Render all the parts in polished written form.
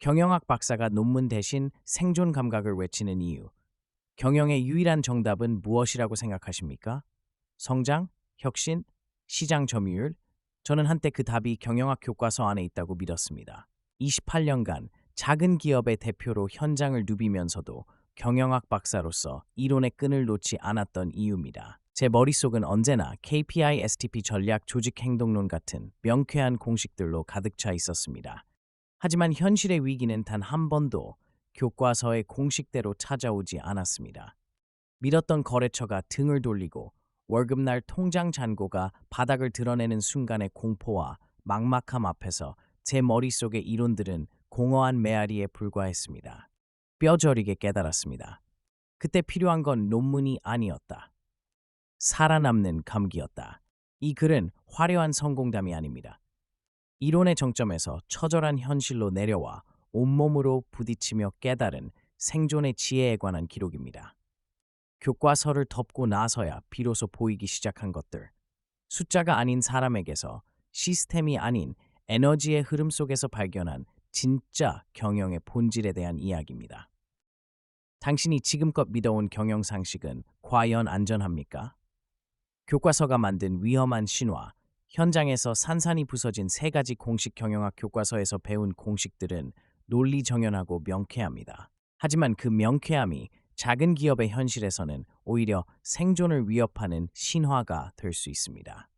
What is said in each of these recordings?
경영학 박사가 논문 대신 생존 감각을 외치는 이유. 경영의 유일한 정답은 무엇이라고 생각하십니까? 성장? 혁신? 시장 점유율? 저는 한때 그 답이 경영학 교과서 안에 있다고 믿었습니다. 28년간 작은 기업의 대표로 현장을 누비면서도 경영학 박사로서 이론의 끈을 놓지 않았던 이유입니다. 제 머릿속은 언제나 KPI, STP 전략, 조직 행동론 같은 명쾌한 공식들로 가득 차 있었습니다. 하지만 현실의 위기는 단 한 번도 교과서의 공식대로 찾아오지 않았습니다. 믿었던 거래처가 등을 돌리고 월급날 통장 잔고가 바닥을 드러내는 순간의 공포와 막막함 앞에서 제 머릿속의 이론들은 공허한 메아리에 불과했습니다. 뼈저리게 깨달았습니다. 그때 필요한 건 논문이 아니었다. 살아남는 감기였다. 이 글은 화려한 성공담이 아닙니다. 이론의 정점에서 처절한 현실로 내려와 온몸으로 부딪히며 깨달은 생존의 지혜에 관한 기록입니다. 교과서를 덮고 나서야 비로소 보이기 시작한 것들. 숫자가 아닌 사람에게서, 시스템이 아닌 에너지의 흐름 속에서 발견한 진짜 경영의 본질에 대한 이야기입니다. 당신이 지금껏 믿어온 경영 상식은 과연 안전합니까? 교과서가 만든 위험한 신화, 현장에서 산산이 부서진 세 가지 공식 경영학 교과서에서 배운 공식들은 논리정연하고 명쾌합니다. 하지만 그 명쾌함이 작은 기업의 현실에서는 오히려 생존을 위협하는 신화가 될 수 있습니다.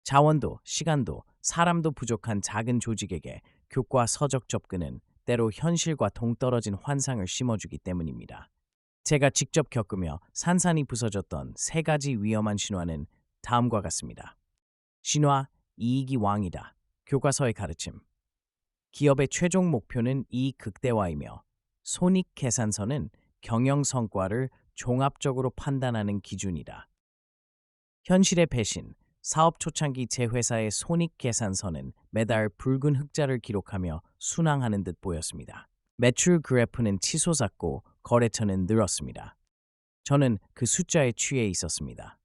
자원도, 시간도, 사람도 부족한 작은 조직에게 교과서적 접근은 때로 현실과 동떨어진 환상을 심어주기 때문입니다. 제가 직접 겪으며 산산이 부서졌던 세 가지 위험한 신화는 다음과 같습니다. 신화, 이익이 왕이다. 교과서의 가르침. 기업의 최종 목표는 이익 극대화이며 손익계산서는 경영 성과를 종합적으로 판단하는 기준이다. 현실의 배신. 사업 초창기 제 회사의 손익계산서는 매달 붉은 흑자를 기록하며 순항하는 듯 보였습니다. 매출 그래프는 치솟았고 거래처는 늘었습니다. 저는 그 숫자에 취해 있었습니다.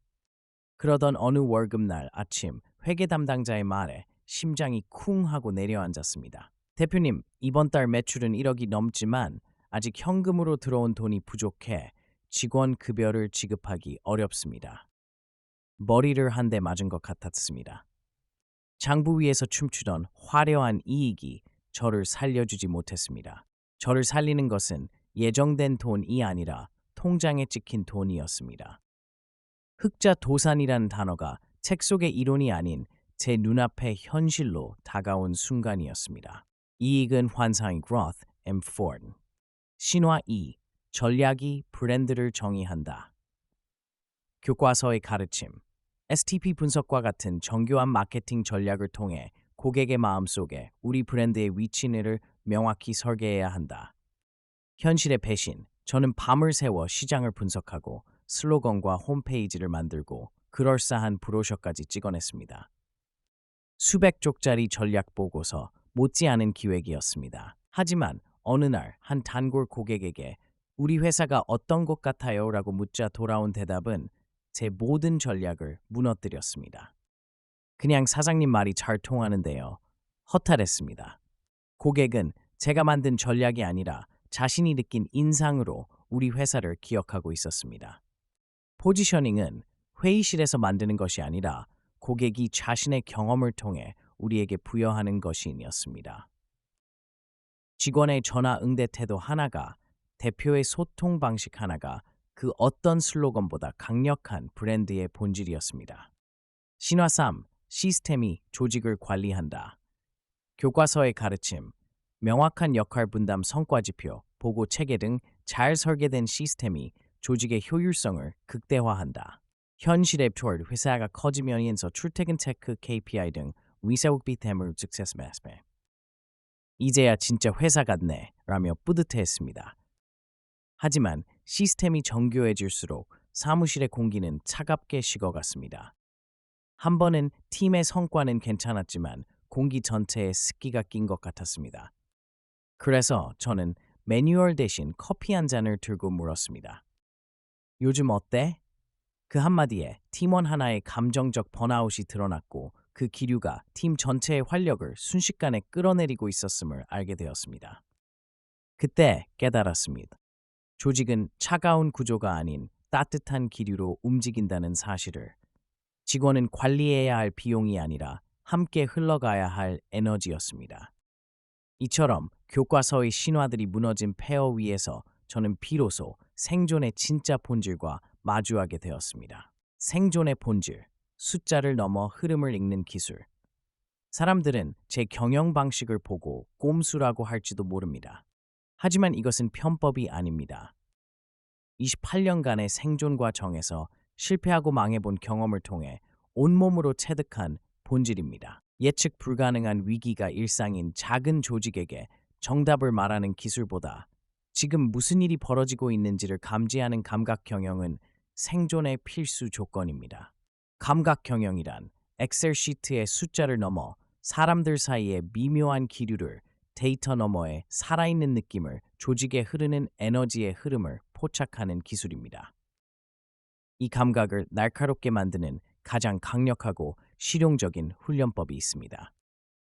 그러던 어느 월급날 아침 회계 담당자의 말에 심장이 쿵 하고 내려앉았습니다. 대표님, 이번 달 매출은 1억이 넘지만 아직 현금으로 들어온 돈이 부족해 직원 급여를 지급하기 어렵습니다. 머리를 한 대 맞은 것 같았습니다. 장부 위에서 춤추던 화려한 이익이 저를 살려주지 못했습니다. 저를 살리는 것은 예정된 돈이 아니라 통장에 찍힌 돈이었습니다. 흑자 도산이라는 단어가 책 속의 이론이 아닌 제 눈앞의 현실로 다가온 순간이었습니다. 이익은 환상의 growth and form. 신화 2. 전략이 브랜드를 정의한다. 교과서의 가르침. STP 분석과 같은 정교한 마케팅 전략을 통해 고객의 마음속에 우리 브랜드의 위치를 명확히 설계해야 한다. 현실의 배신. 저는 밤을 새워 시장을 분석하고 슬로건과 홈페이지를 만들고 그럴싸한 브로셔까지 찍어냈습니다. 수백 쪽짜리 전략 보고서, 못지않은 기획이었습니다. 하지만 어느 날 한 단골 고객에게 우리 회사가 어떤 것 같아요? 라고 묻자 돌아온 대답은 제 모든 전략을 무너뜨렸습니다. 그냥 사장님 말이 잘 통하는데요. 허탈했습니다. 고객은 제가 만든 전략이 아니라 자신이 느낀 인상으로 우리 회사를 기억하고 있었습니다. 포지셔닝은 회의실에서 만드는 것이 아니라 고객이 자신의 경험을 통해 우리에게 부여하는 것이었습니다. 직원의 전화 응대 태도 하나가, 대표의 소통 방식 하나가 그 어떤 슬로건보다 강력한 브랜드의 본질이었습니다. 신화 3. 시스템이 조직을 관리한다. 교과서의 가르침. 명확한 역할 분담, 성과 지표, 보고 체계 등 잘 설계된 시스템이 조직의 효율성을 극대화한다. 현실의 툴, 회사가 커지면서 출퇴근 체크, KPI 등 위사옥비 때문에 success 매스매. 이제야 진짜 회사 같네 라며 뿌듯해했습니다. 하지만 시스템이 정교해질수록 사무실의 공기는 차갑게 식어갔습니다. 한 번은 팀의 성과는 괜찮았지만 공기 전체에 습기가 낀 것 같았습니다. 그래서 저는 매뉴얼 대신 커피 한 잔을 들고 물었습니다. 요즘 어때? 그 한마디에 팀원 하나의 감정적 번아웃이 드러났고 그 기류가 팀 전체의 활력을 순식간에 끌어내리고 있었음을 알게 되었습니다. 그때 깨달았습니다. 조직은 차가운 구조가 아닌 따뜻한 기류로 움직인다는 사실을. 직원은 관리해야 할 비용이 아니라 함께 흘러가야 할 에너지였습니다. 이처럼 교과서의 신화들이 무너진 폐허 위에서 저는 비로소 생존의 진짜 본질과 마주하게 되었습니다. 생존의 본질, 숫자를 넘어 흐름을 읽는 기술. 사람들은 제 경영 방식을 보고 꼼수라고 할지도 모릅니다. 하지만 이것은 편법이 아닙니다. 28년간의 생존과 정에서 실패하고 망해본 경험을 통해 온몸으로 체득한 본질입니다. 예측 불가능한 위기가 일상인 작은 조직에게 정답을 말하는 기술보다 지금 무슨 일이 벌어지고 있는지를 감지하는 감각 경영은 생존의 필수 조건입니다. 감각 경영이란 엑셀 시트의 숫자를 넘어 사람들 사이의 미묘한 기류를, 데이터 너머의 살아있는 느낌을, 조직에 흐르는 에너지의 흐름을 포착하는 기술입니다. 이 감각을 날카롭게 만드는 가장 강력하고 실용적인 훈련법이 있습니다.